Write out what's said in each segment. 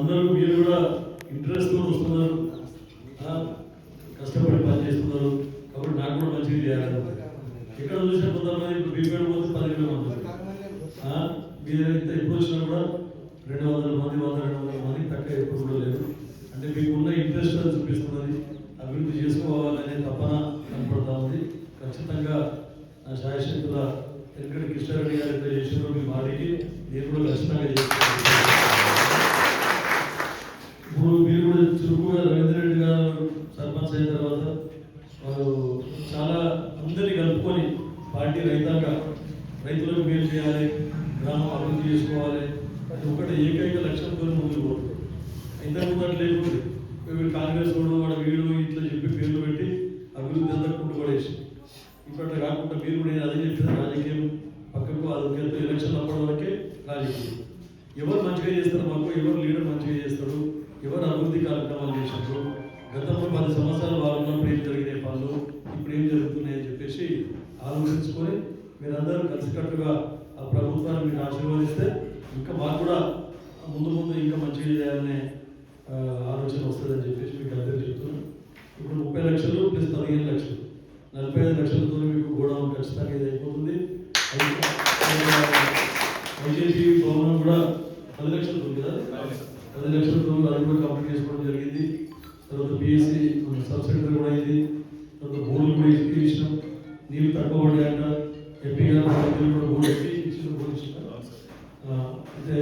అందరూ మీరు కూడా ఇంట్రెస్ట్తో వస్తున్నారు, కష్టపడి పని చేస్తున్నారు. కాబట్టి నాకు కూడా మంచిగా చేయాలి. ఇక్కడ చూసిన కొంతమంది ఇప్పుడు బీపీఎడ్ పోతే 10,000 మంది, మీరు ఎప్పుడు వచ్చినా కూడా 200 మంది 100-200 మంది తక్కువ ఎప్పుడు కూడా లేదు. అంటే మీకున్న ఇంట్రెస్ట్ అని చూపిస్తున్నది, అభివృద్ధి చేసుకోవాలనే తపన కనపడతా ఉంది. ఖచ్చితంగా నా శాయశక్తుల ఎక్కడ కృష్ణారెడ్డి గారు ఎంత చేసినో మీ బాడీకి నేను కూడా ఖచ్చితంగా చేస్తున్నాను. ఇప్పుడు మీరు కూడా చురుకుగా రవీంద్ర రెడ్డి గారు సర్పంచ్ అయిన తర్వాత చాలా అందరినీ కలుపుకొని పార్టీ రైతులకు మేలు చేయాలి, గ్రామం అభివృద్ధి చేసుకోవాలి అది ఒకటి ఏకైక లక్ష్యంతో ముందుకు పోతుంది. ఇంతకుముందు అట్లా లేకుండా వీళ్ళు కాంగ్రెస్ వాడు వీడు ఇట్లా చెప్పి పేర్లు పెట్టి అభివృద్ధి అంతా కుంటుపడేసి ఇప్పట్లో కాకుండా మీరు కూడా అదే చెప్పిన రాజకీయం పక్కకు అది ఎలక్షన్ అప్పటి వరకే రాజకీయం. ఎవరు మంచిగా చేస్తారు, మాకు ఎవరు లీడర్ మంచిగా చేస్తారు, ఎవరు అభివృద్ధి కార్యక్రమాలు చేసినారు, గతంలో 10 సంవత్సరాలు వాళ్ళు ఉన్నప్పుడు ఏం జరిగినాయి పనులు, ఇప్పుడు ఏం జరుగుతున్నాయని చెప్పేసి ఆలోచించుకొని మీరందరూ కలిసికట్టుగా ఆ ప్రభుత్వాన్ని మీరు ఆశీర్వదిస్తే ఇంకా మాకు కూడా ముందు ఇంకా మంచిగా చేయాలనే ఆలోచన వస్తుందని చెప్పేసి మీకు అందరూ చెప్తున్నాను. ఇప్పుడు 30 లక్షలు ప్లస్ 15 లక్షలు 45 లక్షలతో మీకు గోడౌన్ ఖచ్చితంగా ఇది అయిపోతుంది. ఐజేపీ భవనం కూడా 10 లక్షలతో ఉంది కదా, 10 లక్షలతో అది కూడా కంప్లీట్ చేసుకోవడం జరిగింది. తర్వాత బిఎస్సి సబ్సిడీ కూడా అయింది. తర్వాత బోర్డులు కూడా ఇచ్చినాం, నీళ్ళు తక్కువ పడ్డాయంట. ఎంపీ గారు కూడా బోర్డు ఎక్కి ఇచ్చిన బోర్డు ఇచ్చిన అయితే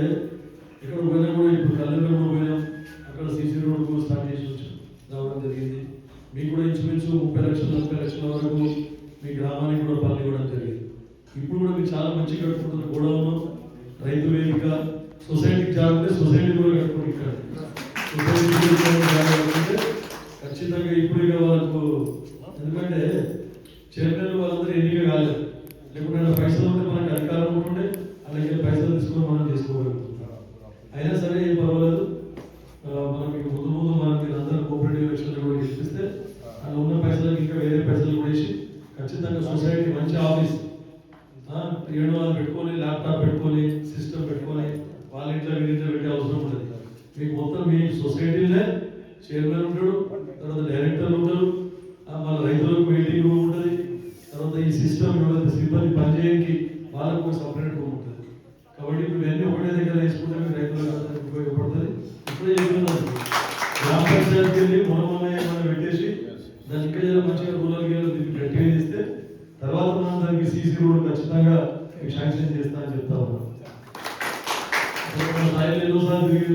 ఇక్కడ పోయినా కూడా ఇప్పుడు కల్లెల్లో పోయినాం, అక్కడ సీసీ రోడ్డు స్టార్ట్ చేసి వచ్చాం రావడం జరిగింది. మీకు కూడా ఇంచుమించు 30 లక్షలు 40 లక్షల వరకు మీ గ్రామానికి కూడా పనులు ఇవ్వడం జరిగింది. ఇప్పుడు కూడా మీరు చాలా మంచిగా కట్టుకుంటున్న గోడౌన్, రైతు వేదిక, సొసైటీకి జాగ్రత్త, సొసైటీ కూడా కట్టుకుని ఇక్కడ సొసైటీ ఖచ్చితంగా ఇప్పుడు ఇక వాళ్ళకు ఎందుకంటే చైర్మన్ వాళ్ళందరూ ఎన్నిక కాలేదు, లేకుంటే పైసలు ఉంటే మనకి అధికారం ఉంటుండే అలాగే పైసలు తీసుకొని మనం చేసుకోగలుగుతున్నాం. అయినా సరే ఏం పర్వాలేదు, మనకి ముందు మనకి అందరూ కోఆపరేటివ్ ఎలక్షన్లు కూడా గెలిపిస్తే అలా ఉన్న పైసలకి ఇంకా వేరే పైసలు కూడా వేసి ఖచ్చితంగా సొసైటీ మంచి ఆఫీస్ 7 పెట్టుకొని ల్యాప్టాప్ పెట్టుకొని సిస్టమ్ పెట్టుకొని వాళ్ళ ఇంట్లో వీరింట్లో పెట్టే అవసరం ఉంటుంది. మీకు మొత్తం మీ సొసైటీలోనే చైర్మన్ ఉంటాడు, తర్వాత డైరెక్టర్లు ఉంటారు, వాళ్ళ రైతులకు మీటింగ్ రూమ్ ఉంటుంది, తర్వాత ఈ సిస్టమ్ సిబ్బంది పనిచేయడానికి వాళ్ళకు ఒక సపరేట్ రూమ్ ఉంటుంది. కాబట్టి ఇప్పుడు ఇవన్నీ ఒకటే దగ్గర వేసుకుంటే మీకు రైతులకు ఉపయోగపడుతుంది. ఇప్పుడే చెప్తున్నాను, గ్రామ పంచాయతీకి వెళ్ళి మనం పెట్టేసి దాన్ని ఇంకా మంచిగా రూరల్ గట్టిగా చేస్తే తర్వాత మనం దానికి సీసీ రోడ్ ఖచ్చితంగా శాంక్షన్ చేస్తా అని చెప్తా ఉన్నాం. స్థాయిలో ఎన్నోసార్లు తిరిగి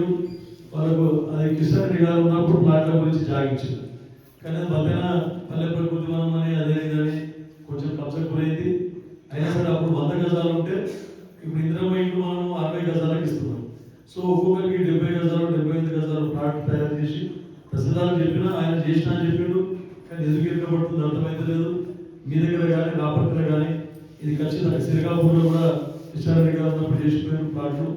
వాళ్ళకు అది కృష్ణారెడ్డి గారు ఉన్నప్పుడు ప్లాట్ల గురించి జాగించింది, కానీ అది మధ్యన పల్లె ప్రకృతి వనం అని అదే ఇదని కొంచెం కబ్జకు గురైంది. అయినా సరే అప్పుడు 100 గజాలు ఉంటే ఇప్పుడు ఇంద్రమ్మ ఇంట్లో మనం 60 గజాలకు ఇస్తున్నాం. సో ఒక్కొక్కరికి 70 గజాలు 75 గజాలు ప్లాట్ తయారు చేసి ప్రసిద్ధాలు చెప్పినా ఆయన చేసినా అని చెప్పిండు, కానీ ఎందుకు ఎక్కబడుతుంది అర్థమైతే లేదు. మీ దగ్గర కానీ రాపర్తిలో కానీ ఇది ఖచ్చితంగా శ్రీకాకుళంలో కూడా కృష్ణారెడ్డి గారు ఉన్నప్పుడు చేసిపోయిన ప్లాట్లు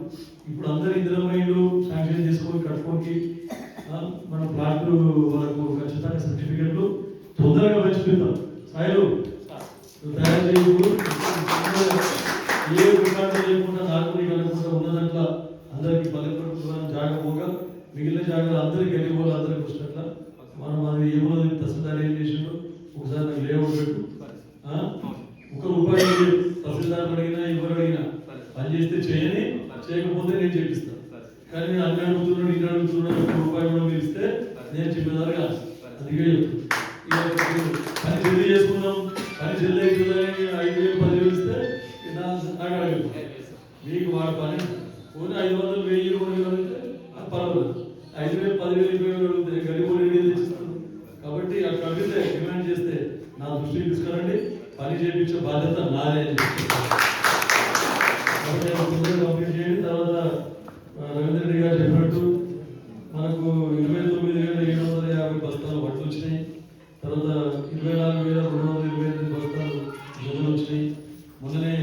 ఇప్పుడు అందరు ఇంద్రమ్మ ఇల్లు శాంక్షన్ చేసుకొని కట్టుకోనికి మన ప్లాట్లు వాళ్ళకు ఖచ్చితంగా సర్టిఫికెట్లు తొందరగా మర్చిపోతాం. సాయిలు తయారు చేయకూడదు, ఏ రికార్డు లేకుండా నాకు కలగకుండా ఉన్నదంట్లా అందరికీ పల్లెపడుతున్న జాగపోగా మిగిలిన జాగాలు అందరికీ వెళ్ళిపోవాలి, అందరికీ వచ్చినట్ల మనం అది ఏమో తహసీల్దార్ ఏం చేసిండు ఒకసారి నాకు లేఅవుట్ పెట్టు, ₹1 తహసీల్దార్ అడిగినా ఎవరు అడిగినా పని చేస్తే చేయని చేయకపోతే నేను చేపిస్తాను. కానీ నేను అన్ని అడుగుతున్నాడు ఇన్ని అడుగుతున్నాడు ₹1 కూడా మీరు ఇస్తే నేను చెప్పేదారు కాదు. అందుకే పని జల్దీ చేసుకున్నాం, పని జల్దీ అవుతుందని 5,000 10,000 ఇస్తే నాకు అడగదు. మీకు వాడు పని పోనీ 500 1000 2,000 అడిగితే అది పర్వాలేదు, 5,000 10,000 20,000 అడిగితే గరీబ్ రెడీ తెచ్చిస్తాను. కాబట్టి అక్కడ అడిగితే డిమాండ్ చేస్తే నా దృష్టికి తీసుకురండి, పని చేయించే బాధ్యత నాదే అని చెప్తాను. కంప్లీట్ చేయండి. తర్వాత రవీంద్ర రెడ్డి గారు చెప్పినట్టు మనకు 29,750 బస్తాలు వడ్లు వచ్చినాయి, తర్వాత 24,228 బస్తాలు జొన్నలు వచ్చినాయి. మొన్ననే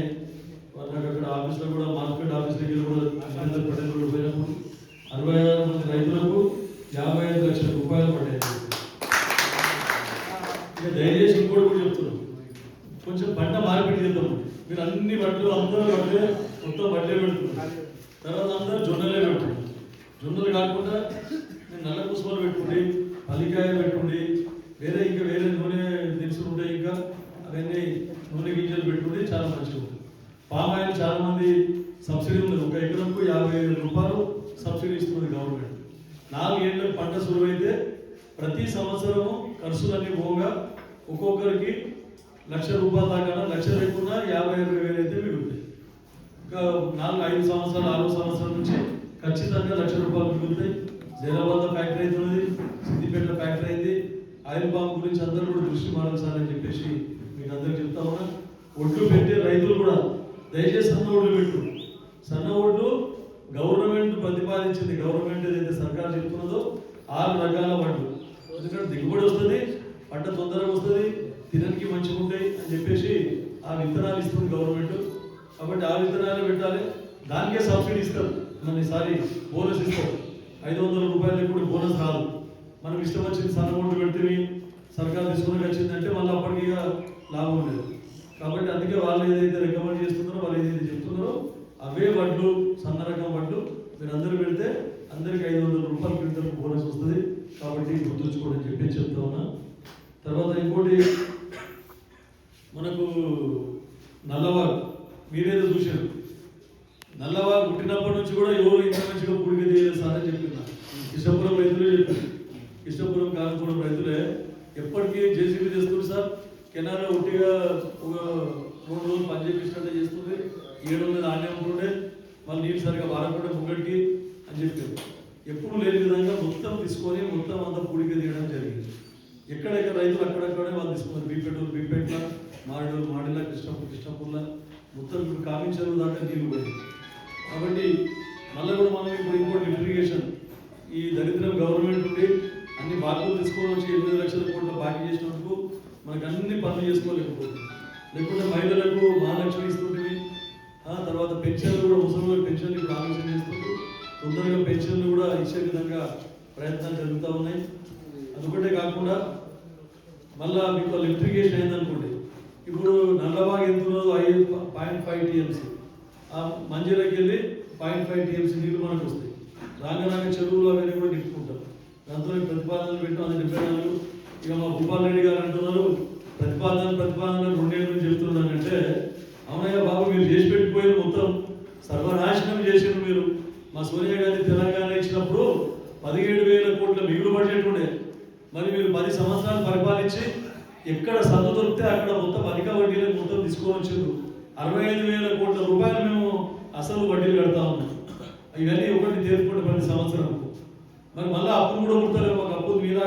నాకు అక్కడ ఆఫీస్లో కూడా మార్కెట్ ఆఫీస్ దగ్గర కూడా పటేల్ కూడా పోయినప్పుడు 66 మంది రైతులకు 55 లక్షల రూపాయలు పడ్డాయి. ఇక దయచేసి ఇంకోటి కూడా చెప్తున్నాం, కొంచెం పంట మార్పిడి చేద్దాం. మీరు అన్ని వడ్లు అందరూ వడ్లే మొత్తం వడ్లే పెడుతున్నారు, తర్వాత అందరూ జొన్నలే పెడుతున్నారు. జొన్నలు కాకుండా మీరు నల్ల కుసుమలు పెట్టుకోండి, పల్లికాయలు పెట్టుకోండి, వేరే నూనె దినుసులు ఉంటాయి, ఇంకా అవన్నీ నూనె గింజలు పెట్టుకుంటే చాలా మంచిగా ఉంటుంది. పామ్ ఆయిల్ చాలా మంది సబ్సిడీ ఉంది, 1 ఎకరంకు 50,000 రూపాయలు సబ్సిడీ ఇస్తుంది గవర్నమెంట్. 4 ఏళ్ళ పంట సులువైతే ప్రతి సంవత్సరము ఖర్చులన్నీ పోగా ఒక్కొక్కరికి ₹1,00,000 దాకా, 1,00,000 లేకుండా 50,000-60,000 అయితే మిగులుతాయి. ఇంకా 4-5 సంవత్సరాలు 6 సంవత్సరాల నుంచి ఖచ్చితంగా ₹1,00,000 మిగులుతాయి. జైరాబాద్ ఫ్యాక్టరీ అవుతున్నది, సిద్దిపేట ఫ్యాక్టరీ అయింది. ఆయిల్ పామ్ గురించి అందరూ కూడా దృష్టి మారాలి చెప్పేసి మీకు అందరికి చెప్తా ఉన్నా. ఒడ్లు పెట్టే రైతులు కూడా దయచేసి సన్న ఒడ్లు పెట్టు. సన్న ఒడ్లు గవర్నమెంట్ ప్రతిపాదించింది, గవర్నమెంట్ ఏదైతే సర్కారు చెప్తున్నదో 6 రకాల వడ్లు. ఎందుకంటే దిగుబడి వస్తుంది, పంట తొందరగా వస్తుంది, తినడానికి మంచిగా ఉంటాయి అని చెప్పేసి ఆ విత్తనాలు ఇస్తుంది గవర్నమెంట్. కాబట్టి ఆ విత్తనాలు పెట్టాలి, దానికే సబ్సిడీ ఇస్తారు. మనం ఈసారి బోనస్ ఇస్తారు, ₹500 కూడా బోనస్ రాదు. మనం ఇష్టం వచ్చింది సన్న ఒడ్లు పెడితే సర్కారు తీసుకుని వచ్చిందంటే మళ్ళీ అప్పటికి లాభం లేదు. కాబట్టి అందుకే వాళ్ళు ఏదైతే రికమెండ్ చేస్తున్నారో, వాళ్ళు ఏదైతే చెప్తున్నారో అవే వడ్లు, సన్న రకం వడ్లు మీరు అందరూ పెడితే అందరికి ₹500 క్వింటల్ బోనస్ వస్తుంది. కాబట్టి గుర్తుంచుకోండి చెప్పి చెప్తా ఉన్నా. తర్వాత ఇంకోటి, మనకు నల్లవాగు మీరేదో చూశారు. నల్లవాగు పుట్టినప్పటి నుంచి కూడా ఎవరు ఇంత మంచిగా పుడికి తీయలేదు సార్ అని చెప్తున్నా. కిష్టపురం రైతులే చెప్పారు, కిష్టపురం కానపురం రైతులే ఎప్పటికీ జేసీబీ చేస్తుంది సార్, కెనాల్లో ఒట్టిగా ఒక 3 రోజులు పని చేపించినట్టే చేస్తుంది, 700 ఆనే ఉంటుండే, మళ్ళీ నీళ్ళు సరిగా వారకుండా ముంగడికి అని చెప్పారు. ఎప్పుడు లేని విధంగా మొత్తం తీసుకొని మొత్తం అంతా పూడికి తీయడం జరిగింది. ఎక్కడెక్కడ రైతులు అక్కడక్కడే వాళ్ళు తీసుకున్నారు. బీపేట్ల, మాడిల, కృష్ణపూర్ల మొత్తం ఇప్పుడు కామించారు దాకా నీళ్ళు పోయింది. కాబట్టి మళ్ళీ కూడా మనం ఇప్పుడు ఇంకోటి ఇరిగేషన్, ఈ దరిద్రం గవర్నమెంట్ నుండి అన్ని బాధ్యతలు తీసుకొని వచ్చి 8 లక్షల కోట్ల బాకీ చేసినందుకు మనకు అన్ని పనులు చేసుకోలేకపోతుంది. లేకుంటే మహిళలకు మహాలక్ష్మి ఇస్తుంటుంది, తర్వాత పెన్షన్లు కూడా ముసలి పెన్షన్లు ఇప్పుడు ఆలోచన చేస్తుంది. తొందరగా పెన్షన్లు కూడా ఇచ్చే విధంగా ప్రయత్నాలు జరుగుతూ ఉన్నాయి. అదొకటే కాకుండా మళ్ళా మీకు ఎలక్ట్రికేషన్ అయిందనుకోండి, ఇప్పుడు నల్లబాగ్ ఎంత ఉన్నదో 5.5 TMC, మంజీరాకి వెళ్ళి 0.5 TMC నీళ్ళు మనకు వస్తాయి. రాంగ చెరువులు అవన్నీ కూడా నింపుకుంటారు. దాంతో ప్రతిపాదనలు పెట్టాం, అది 74. ఇక మా భూపాల్ రెడ్డి గారు అంటున్నారు ప్రతిపాదన 2 ఏళ్ళ నుంచి చెప్తున్నానంటే, అవునయ్య బాబు మీరు చేసి పెట్టిపోయారు, మొత్తం సర్వనాశనం చేసారు మీరు. మా సోనియా గాంధీ తెలంగాణ ఇచ్చినప్పుడు 17,000 కోట్ల మిగులు బడ్జెట్ ఉండే. మరి మీరు 10 సంవత్సరాలు పరిపాలించి ఎక్కడ సద్దు దొరికితే అక్కడ మొత్తం అధిక వడ్డీలు మొత్తం తీసుకొని వచ్చారు. 65,000 కోట్ల రూపాయలు మేము అసలు వడ్డీలు కడతా ఉన్నాం. ఇవన్నీ ఒకటి తీర్చుకుంటే ప్రతి సంవత్సరం. మరి మళ్ళీ అప్పులు కూడా ఉంటారు, మాకు అప్పులు మీద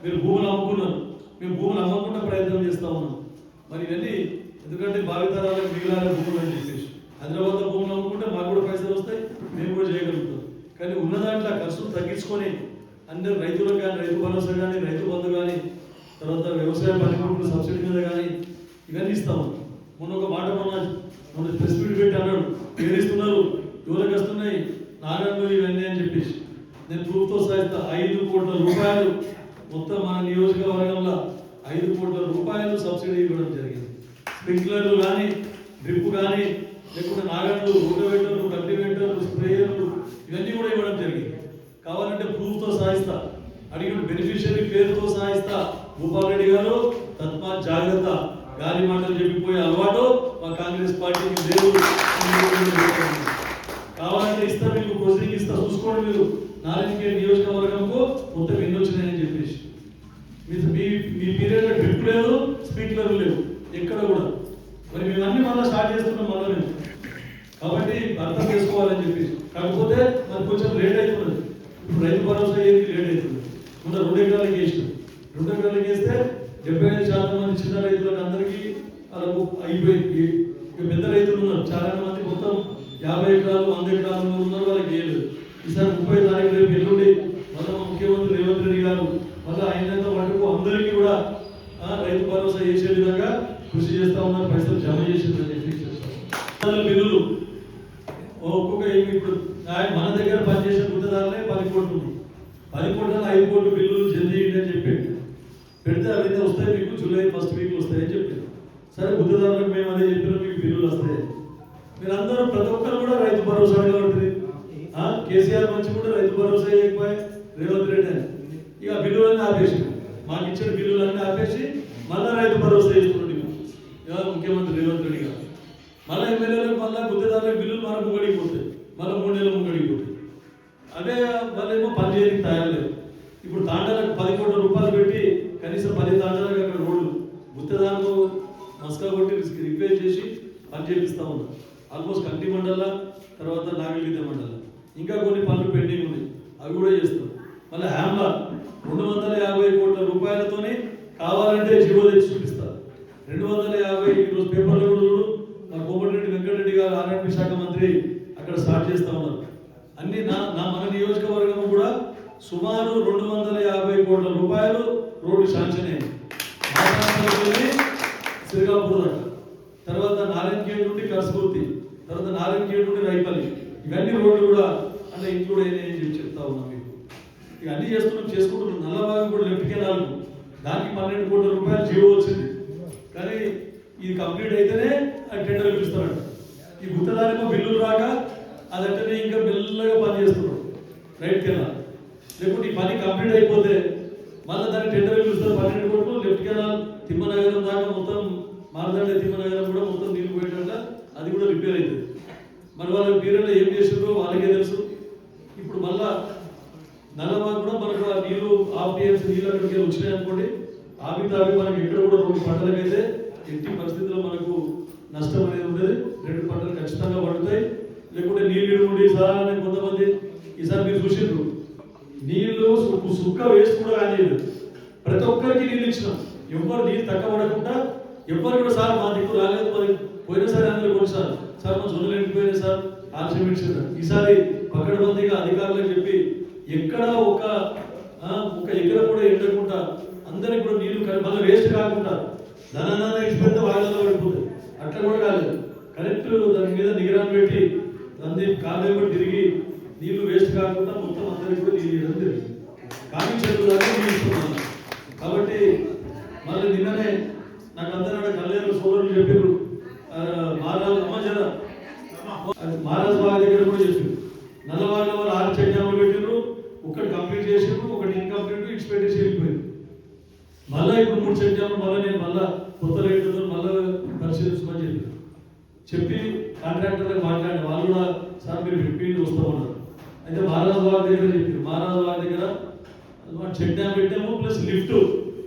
మీరు భూములు అమ్ముకున్నారు, మేము భూములు అమ్మకుండా ప్రయత్నం చేస్తూ ఉన్నాం. మరి ఇవన్నీ ఎందుకంటే భావితరాలకు మిగిలాల భూములు అని చెప్పేసి హైదరాబాద్లో భూములు అమ్ముకుంటే మాకు కూడా పైసలు వస్తాయి, మేము కూడా చేయగలుగుతాం. కానీ ఉన్న దాంట్లో ఖర్చులు తగ్గించుకొని అందరు రైతులకు కానీ, రైతు భరోసా కానీ, రైతు బంధు కానీ, తర్వాత వ్యవసాయ పనిముట్లు సబ్సిడీ మీద కానీ ఇవన్నీ ఇస్తాము. ఒక మాట మొన్న ప్రెస్ మీట్ పెట్టి అన్నాడు, పేరిస్తున్నారు, ఎవరికి వస్తున్నాయి నాగండు ఇవన్నీ అని చెప్పేసి. నేను ప్రూఫ్తో సహిత 5 కోట్ల రూపాయలు మొత్తం మన నియోజకవర్గంలో 5 కోట్ల రూపాయలు సబ్సిడీ ఇవ్వడం జరిగింది. స్ప్రింక్లర్లు కానీ, డ్రిప్ కానీ, లేకుంటే నాగండ్లు, రోటోవేటర్లు, కల్టివేటర్లు, స్ప్రేయర్లు ఇవన్నీ కూడా ఇవ్వడం జరిగింది. కావాలంటే ప్రూఫ్తో సాయిస్తా, అడిగిన బెనిఫిషియరీ పేరుతో సాయిస్తా. భూపాల్ రెడ్డి గారు తత్మా జాగ్రత్త, గాలి మాటలు చెప్పిపోయే అలవాటు మా కాంగ్రెస్ పార్టీకి లేదు. కావాలంటే ఇస్తా, మీకు ప్రొసీడింగ్ ఇస్తా, చూసుకోండి. మీరు నారాయణఖేడ్ నియోజకవర్గంకు మొత్తం ఎన్ని వచ్చినాయని చెప్పేసి. మీ పీరియడ్లో డ్రిప్ లేదు, స్ప్రింక్లర్ లేవు ఎక్కడ కూడా. మరి మేము అన్ని మళ్ళీ స్టార్ట్ చేస్తున్నాం మళ్ళీ మేము. కాబట్టి అర్థం చేసుకోవాలని చెప్పేసి. కాకపోతే మరి కొంచెం లేట్ అవుతున్నది. ఇప్పుడు రైతు భరోసా ఏది లేట్ అవుతుంది. ముందు 2 ఎకరాలకు వేసినాం. 2 ఎకరాలకు వేస్తే 75% మంది చిన్న రైతులకు అందరికీ వాళ్ళకు అయిపోయింది. పెద్ద రైతులు ఉన్నారు చాలా మంది, మొత్తం 50 ఎకరాలు 100 ఎకరాలు ఉన్నారు, వాళ్ళకి వేయలేదు. ఈసారి 30 తారీఖు రేపు ఎల్లుండి మళ్ళీ ముఖ్యమంత్రి రేవంత్ రెడ్డి గారు మళ్ళీ అయినంత మటుకు అందరికీ కూడా రైతు భరోసా చేసే విధంగా కృషి చేస్తా ఉన్నారు. పైసలు జమ చేసిందని చెప్పి బిల్లులు ఒక్కొక్క ఇప్పుడు మన దగ్గర పనిచేసే గుత్తదారులే 10 కోట్లు ఉన్నాయి. 10 కోట్ల 5 కోట్లు బిల్లులు జల్దీ అని చెప్పి పెడితే అవైతే వస్తాయి, మీకు జూలై 1st వీక్ వస్తాయని చెప్పారు. సరే గుత్తదారులకు మేము అదే చెప్పినా మీకు బిల్లులు వస్తాయి. మీరందరూ ప్రతి ఒక్కరు కూడా రైతు భరోసా కాబట్టి కేసీఆర్ మంచి కూడా రైతు భరోసా చేయకపోయి రేవంత్ రెడ్డి అని ఇక బిల్లులన్నీ ఆపేసి మాకు ఇచ్చిన బిల్లులన్నీ ఆపేసి మళ్ళీ రైతు భరోసా ఇస్తున్నాడు ముఖ్యమంత్రి రేవంత్ రెడ్డి గారు. మళ్ళీ ఎమ్మెల్యేలకు మళ్ళీ గుత్తేదారులకు బిల్లులు మన ముంగడిపోతాయి, మళ్ళీ 3 నెలలు ముంగడిపోతాయి. అదే వాళ్ళేమో పని చేయడానికి తయారలేదు. ఇప్పుడు తాండాలకు 10 కోట్ల రూపాయలు పెట్టి కనీసం 10 తాండాలకు అక్కడ రోడ్లు గుత్తేదారులు మస్కా కొట్టి రిపేర్ చేసి పని చేపిస్తా ఉన్నారు. ఆల్మోస్ట్ కంటి మండల తర్వాత నాగలిగిద్ద మండల ఇంకా కొన్ని పనులు పెండింగ్ ఉన్నాయి, అవి కూడా చేస్తాం. మళ్ళీ హ్యామ్లా 250 కోట్ల రూపాయలతోనే కావాలంటే జీవో తెచ్చి చూపిస్తారు. 250 ఈరోజు పేపర్లో కూడా చూడు, మా కోమటిరెడ్డి వెంకటరెడ్డి గారు ఆర్ఎండ్బి శాఖ మంత్రి అక్కడ స్టార్ట్ చేస్తా ఉన్నారు. అన్ని మన నియోజకవర్గం కూడా సుమారు 250 కోట్ల రూపాయలు రోడ్డు శాంక్షన్ అయింది. శ్రీరాంపూర్ దాకా, తర్వాత నారాయణఖేడ్ నుండి కర్స్పూర్తి, తర్వాత నారాయణఖేడ్ నుండి రైపల్లి, ఇవన్నీ రోడ్లు కూడా అంటే ఇంక్లూడ్ అయినాయని చెప్పి చెప్తా ఉన్నాం మీకు. ఇక అన్ని చేసుకుంటున్నాం. నల్లబాగం కూడా లెఫ్ట్ కెనాల్ దానికి 12 కోట్ల రూపాయలు జీవో వచ్చింది. కానీ ఇది కంప్లీట్ అయితేనే టెండర్ పిలుస్తున్నాడు. ఈ గుత్తదారేమో బిల్లులు రాక అదంటేనే ఇంకా మెల్లగా పని చేస్తున్నాడు రైట్ కెనాల్. లేకుంటే ఈ పని కంప్లీట్ అయిపోతే మళ్ళీ దాన్ని టెండర్ పిలుస్తారు. 12 కోట్లు లెఫ్ట్ కెనాల్ తిమ్మనగరం దాకా మొత్తం మారదండ తిమ్మనగరం కూడా మొత్తం నీళ్ళు పోయేటట్ల అది కూడా రిపేర్ అవుతుంది. మరి వాళ్ళ పీరియడ్లో ఏం చేసిండ్రో వాళ్ళకే తెలుసు. ఇప్పుడు మళ్ళా నల్లబాగ్ కూడా మనకు ఆ నీళ్ళు ఆఫ్ టీఎంసీ నీళ్ళు అక్కడికి వచ్చినాయి అనుకోండి, ఆపి మనకి ఎక్కడ కూడా 2 పంటలకైతే ఎట్టి పరిస్థితుల్లో మనకు నష్టం అనేది ఉండదు. 2 పంటలు ఖచ్చితంగా పడుతాయి. లేకుంటే నీళ్ళు ఉండి సార్ అని కొంతమంది ఈసారి మీరు చూసిండ్రు నీళ్లు సుక్క వేసి కూడా కానీ ప్రతి ఒక్కరికి నీళ్ళు ఇచ్చినాం. ఎవరు నీళ్ళు తక్కువ పడకుండా ఎవరు కూడా సార్ మా దిక్కు రాలేదు, మరి పోయినసారి అందరూ కొనిసార్ సార్ మా జొన్నలు ఎండిపోయినాయి సార్ ఆలస్యం ఇచ్చారు. ఈసారి పకడ్బందీగా అధికారులకు చెప్పి ఎక్కడ ఒక ఎకరం కూడా ఎండకుండా అందరికి కూడా నీళ్లు మళ్ళీ వేస్ట్ కాకుండా ధనాన్ని ఇచ్చిపోతే వాళ్ళలో పడిపోతుంది. అట్లా కూడా కాలేదు, కరెక్ట్ దాని మీద నిగరాన్ని పెట్టి దాన్ని కాలు తిరిగి నీళ్లు వేస్ట్ కాకుండా మొత్తం అందరికి కూడా నీళ్ళు ఇవ్వడం జరిగింది. కానీ చెరువు నీళ్ళు ఇస్తున్నాను. కాబట్టి మళ్ళీ నిన్ననే నాకు అందరూ కళ్యాణ సోదరులు చెప్పారు, మహారాజ్ బాగా దగ్గర కూడా చెప్పారు. నల్లబాగ్లో వాళ్ళు 6 చెక్ డ్యాములు పెట్టారు, ఒకటి కంప్లీట్ చేసారు, ఒకటి ఇన్కంప్లీట్ ఇచ్చి పెట్టేసి వెళ్ళిపోయారు. మళ్ళీ ఇప్పుడు 3 చెక్ డ్యాములు మళ్ళీ నేను మళ్ళీ కొత్త రేట్లతో మళ్ళీ పరిశీలించమని చెప్పి కాంట్రాక్టర్లకు మాట్లాడిన వాళ్ళు కూడా సార్ మీరు రిపీట్ వస్తామన్నారు. అయితే మహారాజ్ బాగ్ దగ్గర చెప్పారు, మహారాజ్ బాగ్ దగ్గర చెక్ డ్యామ్ పెట్టాము ప్లస్ లిఫ్ట్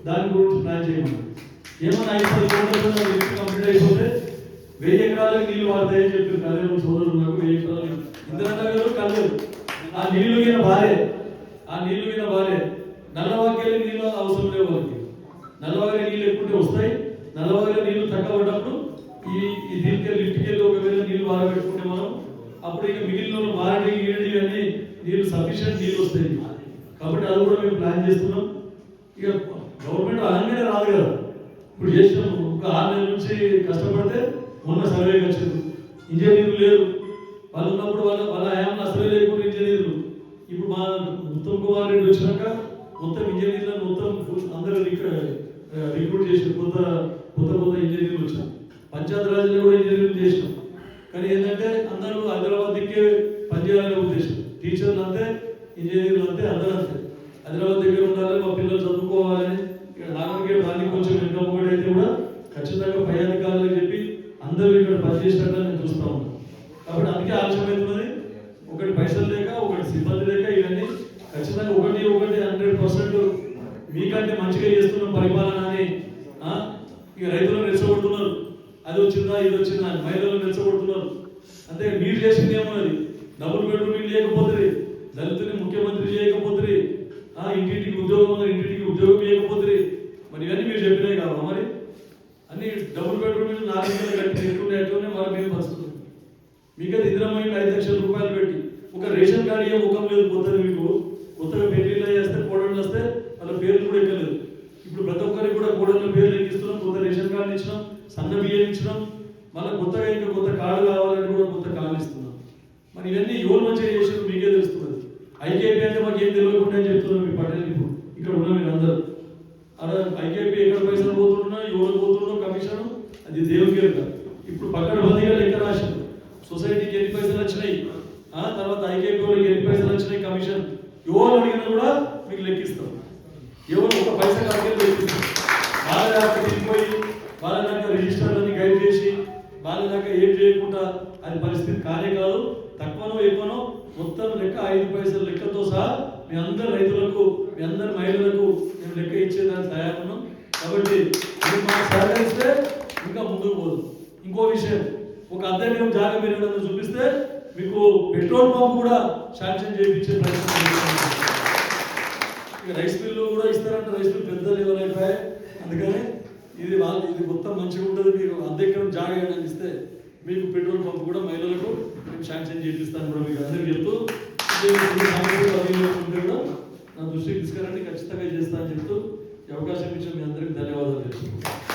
దాని గురించి ప్లాన్ చేయమన్నారు. ఏమన్నా 5-10 కోట్ల లిఫ్ట్ కంప్లీట్ అయిపోతే 1000 ఎకరాలకు నీళ్లు వాడతాయని చెప్పారు. కళ్యాణ సోదరులు నాకు 1000 ఎకరాలు ఇంద్రనగర్ కళ్యాణ్ ఆ నీళ్లు మీద భారే నల్లవాగ్యాల నీళ్ళు అవసరం లేవు వాళ్ళకి. నల్లవాగ్య నీళ్ళు ఎక్కువ వస్తాయి. నల్లవాగ్య నీళ్లు తక్కువ పడ్డప్పుడు ఈ దీనికి లిఫ్ట్కి వెళ్ళి ఒకవేళ నీళ్లు వారబెట్టుకుంటే మనం అప్పుడు ఇక మిగిలిన మారడి ఈడి అన్ని నీళ్లు సఫిషియెంట్ నీళ్ళు వస్తాయి. కాబట్టి అది కూడా మేము ప్లాన్ చేస్తున్నాం. ఇక గవర్నమెంట్ అనగానే రాదు కదా, ఇప్పుడు చేసినాం. ఒక 6 నెలల నుంచి కష్టపడితే మొన్న సర్వేకి వచ్చింది. ఇంజనీర్లు లేరు, వాళ్ళు ఉన్నప్పుడు వాళ్ళ హయాంలో అసలే లేకుండా ఇంజనీర్లు. ఇప్పుడు మా ఉత్తమ్ కుమార్ రెడ్డి వచ్చినాక మొత్తం ఇంజనీర్లను మొత్తం అందరూ రిక్రూట్ చేసి కొత్త ఇంజనీర్లు వచ్చారు. పంచాయతీరాజ్లో కూడా ఇంజనీర్లు చేసినాం. కానీ ఏంటంటే అందరూ హైదరాబాద్ దిక్కే పనిచేయాలనే ఉద్దేశం. టీచర్లు అంతే, ఇంజనీర్లు అంతే, అందరూ అంతే. హైదరాబాద్ దగ్గర ఉండాలి, మా పిల్లలు చదువుకోవాలని. ఇక్కడ నాగరికేట్ దానికి కొంచెం ఇంకా ఒకటి అయితే కూడా ఖచ్చితంగా పై అధికారులకు చెప్పి అందరూ ఇక్కడ పనిచేసినట్టు నేను చూస్తా ఉన్నాను. కాబట్టి అందుకే ఆలస్యమవుతున్నది. ఒకటి పైసలు లేక, ఒకటి సిబ్బంది లేక, ఇవన్నీ ఖచ్చితంగా ఒకటి 100% మీకంటే మంచిగా చేస్తున్న పరిపాలన అని ఇక రైతులను రెచ్చగొడుతున్నారు. అది వచ్చిందా ఇది వచ్చిందా అని మహిళలను రెచ్చగొడుతున్నారు. అంటే మీరు చేసింది ఏమన్నది డబుల్ బెడ్రూమ్ ఇల్లు లేకపోతే, దళితుని ముఖ్యమంత్రి చేయకపోతే, ఇంటింటికి ఉద్యోగం చేయకపోతే, మరి ఇవన్నీ మీరు చెప్పినాయి కావా? మరి అన్ని డబుల్ బెడ్రూమ్ ఇల్లు 4 నెలలు కట్టి ఎట్లుంటే మరి మేము పరిస్థితి. మీకైతే ఇందిరామయ్య 5 లక్షల రూపాయలు పెట్టి ఒక రేషన్ కార్డు ఏ ముఖం లేదు. కొత్తగా పెళ్లిళ్ళు చేస్తే కోడళ్ళు వస్తే వాళ్ళ పేర్లు కూడా ఎక్కలేదు. ఇప్పుడు ప్రతి ఒక్కరికి కూడా కోడళ్ళ పేర్లు ఎక్కిస్తున్నాం, కొత్త రేషన్ కార్డు ఇచ్చినాం, సన్న బియ్యం ఇచ్చినాం. మళ్ళీ కొత్తగా ఇంకా కొత్త కార్డు కావాలని కూడా కొత్త కార్డు ఇస్తున్నాం. మరి ఇవన్నీ ఎవరు మంచిగా చేసారు మీకే తెలుస్తున్నది. ఐకేపీ అంటే మాకు ఏం తెలియకుండా చెప్తున్నాం. మీ పట్టణం ఇప్పుడు ఇక్కడ ఉన్న మీరు అందరూ అలా ఐకేపీ ఎక్కడ పైసలు పోతున్నా, ఎవరు పోతున్నా కమిషన్ అది దేవుడికి ఇప్పుడు పక్కన బందీగా లెక్క రాశారు. సొసైటీకి ఎన్ని పైసలు వచ్చినాయి, తర్వాత ఐకేపీ మీకు లెక్కిస్తాం. ఎవరు ఒక పైసా కాకపోతే లెక్కిస్తాం. వాళ్ళ దాకా తిరిగిపోయి వాళ్ళ దాకా రిజిస్టర్లని గైడ్ చేసి వాళ్ళ దాకా ఏం చేయకుండా అది పరిస్థితి కానే కాదు. తక్కువనో ఎక్కువనో మొత్తం లెక్క 5 పైసల లెక్కతో సహా మీ అందరు రైతులకు మీ అందరి మహిళలకు మేము లెక్క ఇచ్చేదానికి తయారున్నాం. కాబట్టి మీరు మాకు సహకరిస్తే ఇంకా ముందుకు పోదు. ఇంకో విషయం, ఒక అద్దెకరం జాగా మీరు ఏదైనా చూపిస్తే మీకు పెట్రోల్ పంప్ కూడా శాంక్షన్ చేయించే ప్రయత్నం చేస్తున్నాం. ఇక రైస్ మిల్లు కూడా ఇస్తారంటే రైస్ మిల్ పెద్ద లెవెల్ అయిపోయాయి. అందుకని ఇది మొత్తం మంచిగా ఉంటుంది. మీరు అద్దెకరం జాగా ఏదైనా ఇస్తే మీకు పెట్రోల్ పంప్ కూడా మహిళలకు మేము శాంక్షన్ చేపిస్తాను కూడా మీకు అందరికీ చెప్తూ కూడా నా దృష్టికి తీసుకురండి, ఖచ్చితంగా చేస్తానని చెప్తూ ఈ అవకాశం ఇచ్చిన మీ అందరికీ ధన్యవాదాలు తెలుసుకుంటాను.